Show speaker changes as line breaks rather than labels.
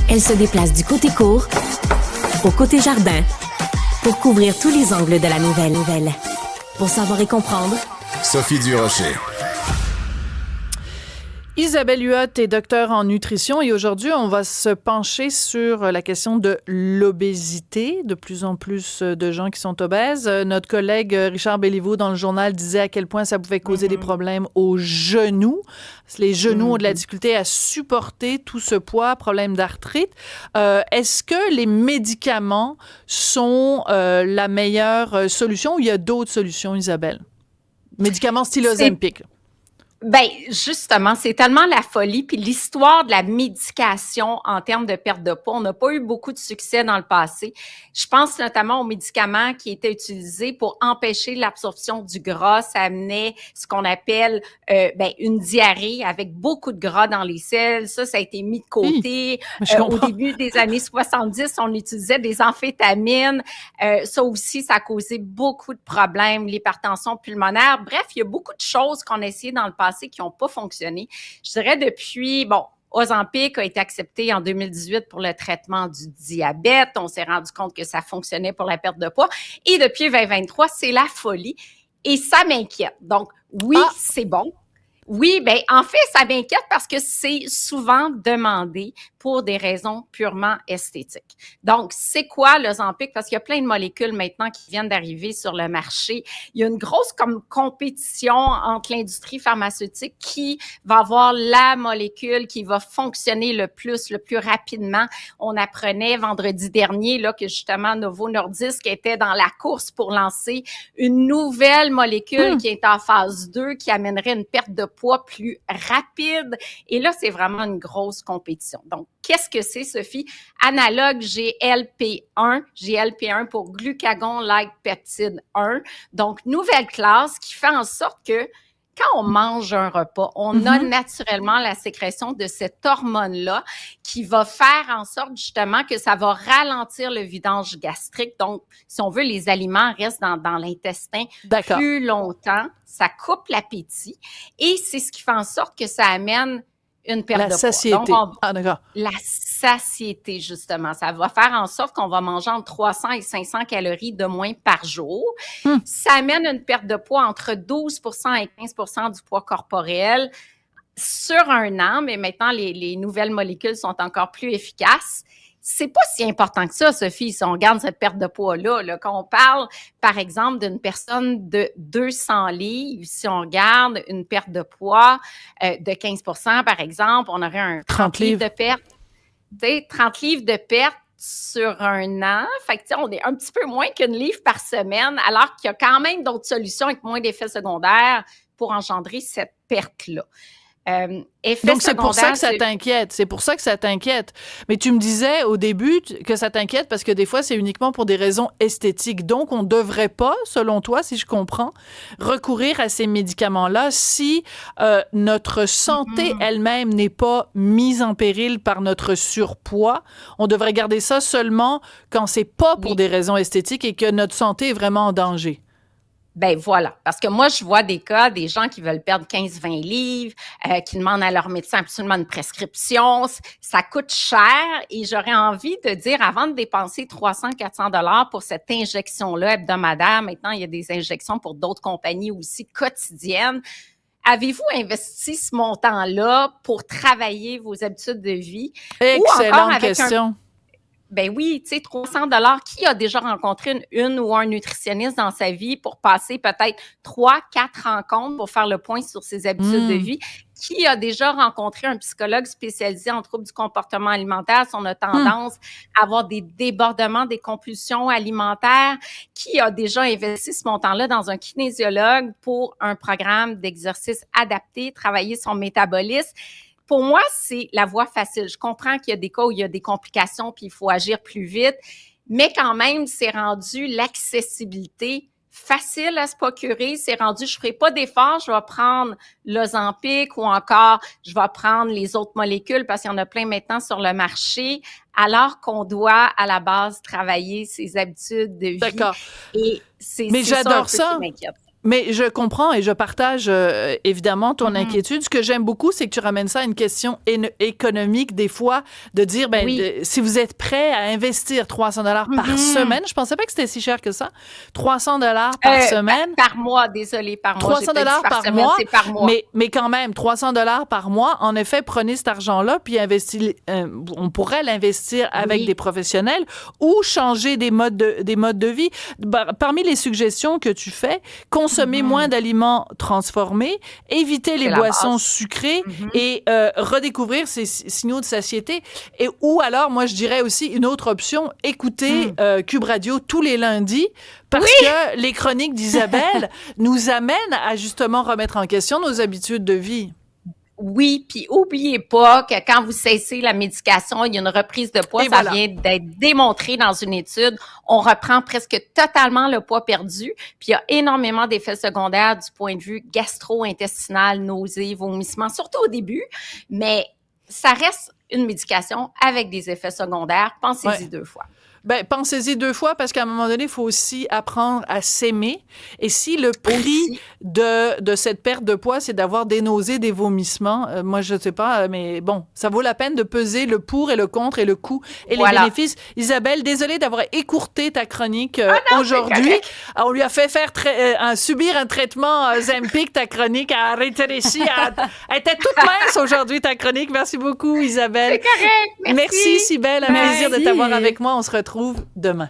Elle se déplace du côté court au côté jardin pour couvrir tous les angles de la nouvelle. Pour savoir et comprendre,
Sophie Durocher.
Isabelle Huot est docteure en nutrition et aujourd'hui, on va se pencher sur la question de l'obésité. De plus en plus de gens qui sont obèses. Notre collègue Richard Béliveau dans le journal disait à quel point ça pouvait causer des problèmes aux genoux. Les genoux ont de la difficulté à supporter tout ce poids, problème d'arthrite. Est-ce que les médicaments sont la meilleure solution ou il y a d'autres solutions, Isabelle? Médicaments style Ozempic.
Ben justement, c'est tellement la folie, puis l'histoire de la médication en termes de perte de poids, on n'a pas eu beaucoup de succès dans le passé. Je pense notamment aux médicaments qui étaient utilisés pour empêcher l'absorption du gras. Ça amenait ce qu'on appelle une diarrhée avec beaucoup de gras dans les selles. Ça a été mis de côté. Au début des années 70, on utilisait des amphétamines. Ça aussi, ça a causé beaucoup de problèmes, l'hypertension pulmonaire. Bref, il y a beaucoup de choses qu'on a essayé dans le passé qui n'ont pas fonctionné. Je dirais depuis, Ozempic a été accepté en 2018 pour le traitement du diabète. On s'est rendu compte que ça fonctionnait pour la perte de poids. Et depuis 2023, c'est la folie. Et ça m'inquiète. Donc, oui, c'est bon. Oui, en fait, ça m'inquiète parce que c'est souvent demandé pour des raisons purement esthétiques. Donc, c'est quoi l'Ozempic? Parce qu'il y a plein de molécules maintenant qui viennent d'arriver sur le marché. Il y a une grosse compétition entre l'industrie pharmaceutique qui va avoir la molécule qui va fonctionner le plus rapidement. On apprenait vendredi dernier là, que justement Novo Nordisk était dans la course pour lancer une nouvelle molécule qui est en phase 2 qui amènerait une perte de poids plus rapide. Et là, c'est vraiment une grosse compétition. Donc, qu'est-ce que c'est, Sophie? Analogue GLP-1 pour glucagon-like peptide 1. Donc, nouvelle classe qui fait en sorte que quand on mange un repas, on a naturellement la sécrétion de cette hormone-là qui va faire en sorte justement que ça va ralentir le vidange gastrique. Donc, si on veut, les aliments restent dans l'intestin plus longtemps. Ça coupe l'appétit et c'est ce qui fait en sorte que ça amène une perte de poids.
Satiété.
Donc,
d'accord.
La satiété, justement. Ça va faire en sorte qu'on va manger entre 300 et 500 calories de moins par jour. Ça amène une perte de poids entre 12 et 15 du poids corporel sur un an, mais maintenant, les nouvelles molécules sont encore plus efficaces. C'est pas si important que ça, Sophie, si on regarde cette perte de poids-là. Là, quand on parle, par exemple, d'une personne de 200 livres, si on regarde une perte de poids de 15 par exemple, on aurait un 30 livres de perte. Tu sais, 30 livres de perte sur un an. Fait que, tu sais, on est un petit peu moins qu'une livre par semaine, alors qu'il y a quand même d'autres solutions avec moins d'effets secondaires pour engendrer cette perte-là.
Donc, c'est pour ça que ça t'inquiète. C'est pour ça que ça t'inquiète. Mais tu me disais au début que ça t'inquiète parce que des fois, c'est uniquement pour des raisons esthétiques. Donc, on ne devrait pas, selon toi, si je comprends, recourir à ces médicaments-là si notre santé elle-même n'est pas mise en péril par notre surpoids. On devrait garder ça seulement quand c'est pas pour des raisons esthétiques et que notre santé est vraiment en danger.
Ben voilà, parce que moi, je vois des cas, des gens qui veulent perdre 15-20 livres, qui demandent à leur médecin absolument une prescription. Ça coûte cher et j'aurais envie de dire, avant de dépenser 300-400 $ pour cette injection-là hebdomadaire, maintenant, il y a des injections pour d'autres compagnies aussi quotidiennes. Avez-vous investi ce montant-là pour travailler vos habitudes de vie?
Excellente question.
Ben oui, tu sais, 300 $. Qui a déjà rencontré une ou un nutritionniste dans sa vie pour passer peut-être 3-4 rencontres pour faire le point sur ses habitudes de vie? Qui a déjà rencontré un psychologue spécialisé en troubles du comportement alimentaire si on a tendance à avoir des débordements, des compulsions alimentaires? Qui a déjà investi ce montant-là dans un kinésiologue pour un programme d'exercice adapté, travailler son métabolisme? Pour moi, c'est la voie facile. Je comprends qu'il y a des cas où il y a des complications puis il faut agir plus vite, mais quand même, c'est rendu l'accessibilité facile à se procurer. C'est rendu, je ferai pas d'effort, je vais prendre l'Ozempic ou encore je vais prendre les autres molécules parce qu'il y en a plein maintenant sur le marché, alors qu'on doit à la base travailler ses habitudes de vie.
D'accord.
Et c'est
j'adore
ça un peu
ça.
qui m'inquiète.
Mais je comprends et je partage évidemment ton inquiétude. Ce que j'aime beaucoup, c'est que tu ramènes ça à une question économique des fois, de dire, si vous êtes prêt à investir 300 $ par semaine, je pensais pas que c'était si cher que ça, 300 $ par semaine.
Par mois, désolé, par mois.
300 $ par
semaine,
mois,
c'est par mois.
Mais quand même, 300 $ par mois, en effet, prenez cet argent-là, puis on pourrait l'investir avec des professionnels ou changer des modes de vie. Parmi les suggestions que tu fais, consommer moins d'aliments transformés, éviter les boissons sucrées et redécouvrir ces signaux de satiété. Ou alors, moi, je dirais aussi une autre option, écouter Cube Radio tous les lundis, parce que les chroniques d'Isabelle nous amènent à justement remettre en question nos habitudes de vie.
Oui, puis oubliez pas que quand vous cessez la médication, il y a une reprise de poids. Ça vient d'être démontré dans une étude. On reprend presque totalement le poids perdu. Puis il y a énormément d'effets secondaires du point de vue gastro-intestinal, nausées, vomissements, surtout au début. Mais ça reste une médication avec des effets secondaires. Pensez-y 2 fois.
Pensez-y 2 fois parce qu'à un moment donné, il faut aussi apprendre à s'aimer. Et si le prix de cette perte de poids, c'est d'avoir des nausées, des vomissements, moi, je ne sais pas, mais bon, ça vaut la peine de peser le pour et le contre et le coût et les bénéfices. Isabelle, désolée d'avoir écourté ta chronique aujourd'hui. On lui a fait faire subir un traitement Zempic, ta chronique, à rétrécir. Elle était toute mince aujourd'hui, ta chronique. Merci beaucoup, Isabelle.
C'est correct.
Merci, Cybèle. Un plaisir de t'avoir avec moi. On se retrouve demain.